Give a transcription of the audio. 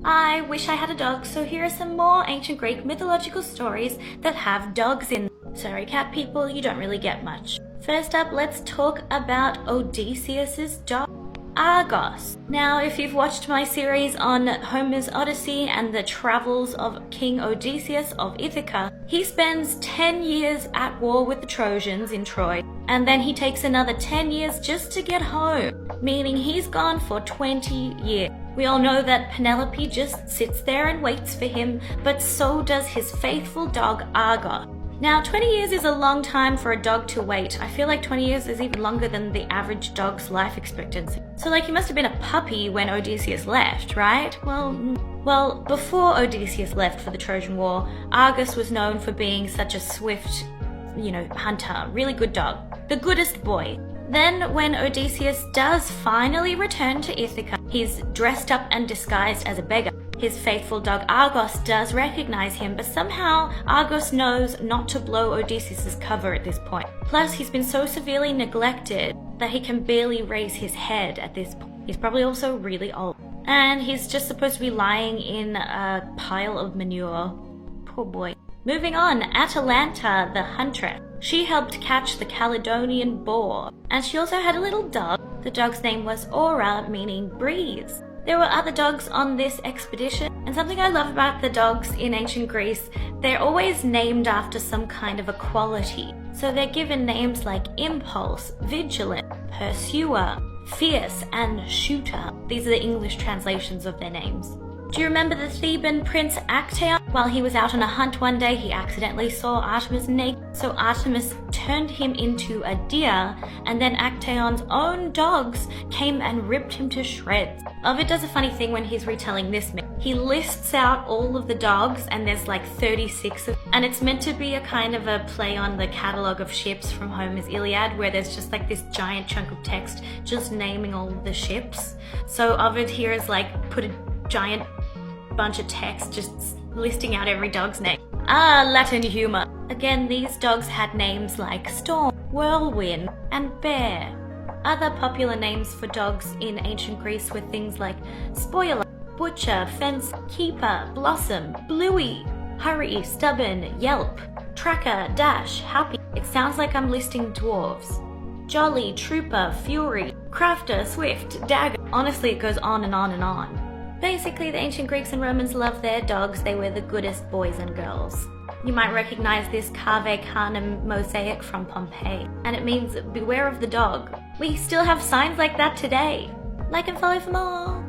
I wish I had a dog, so here are some more ancient Greek mythological stories that have dogs in them. Sorry, cat people, you don't really get much. First up, let's talk about Odysseus's dog, Argos. Now, if you've watched my series on Homer's Odyssey and the travels of King Odysseus of Ithaca, he spends 10 years at war with the Trojans in Troy, and then he takes another 10 years just to get home, meaning he's gone for 20 years. We all know that Penelope just sits there and waits for him, but so does his faithful dog Argos. Now, 20 years is a long time for a dog to wait. I feel like 20 years is even longer than the average dog's life expectancy. So like, he must have been a puppy when Odysseus left, right? Well, before Odysseus left for the Trojan War, Argos was known for being such a swift, hunter, really good dog, the goodest boy. Then when Odysseus does finally return to Ithaca, he's dressed up and disguised as a beggar. His faithful dog Argos does recognize him, but somehow Argos knows not to blow Odysseus's cover at this point. Plus, he's been so severely neglected that he can barely raise his head at this point. He's probably also really old. And he's just supposed to be lying in a pile of manure. Poor boy. Moving on, Atalanta, the huntress. She helped catch the Caledonian boar, and she also had a little dog. The dog's name was Aura, meaning breeze. There were other dogs on this expedition, and something I love about the dogs in ancient Greece, they're always named after some kind of a quality. So they're given names like impulse, vigilant, pursuer, fierce, and shooter. These are the English translations of their names. Do you remember the Theban prince Actaeon? While he was out on a hunt one day, he accidentally saw Artemis naked, so Artemis turned him into a deer, and then Actaeon's own dogs came and ripped him to shreds. Ovid does a funny thing when he's retelling this myth. He lists out all of the dogs, and there's like 36 of them, and it's meant to be a kind of a play on the catalogue of ships from Homer's Iliad, where there's just like this giant chunk of text just naming all of the ships. So Ovid here is like put a giant bunch of text just listing out every dog's name. Latin humor. Again, these dogs had names like Storm, Whirlwind, and Bear. Other popular names for dogs in ancient Greece were things like Spoiler, Butcher, Fence, Keeper, Blossom, Bluey, Hurry, Stubborn, Yelp, Tracker, Dash, Happy. It sounds like I'm listing dwarves. Jolly, Trooper, Fury, Crafter, Swift, Dagger. Honestly, it goes on and on and on. Basically, the ancient Greeks and Romans loved their dogs. They were the goodest boys and girls. You might recognize this Cave Canem mosaic from Pompeii, and it means beware of the dog. We still have signs like that today. Like and follow for more.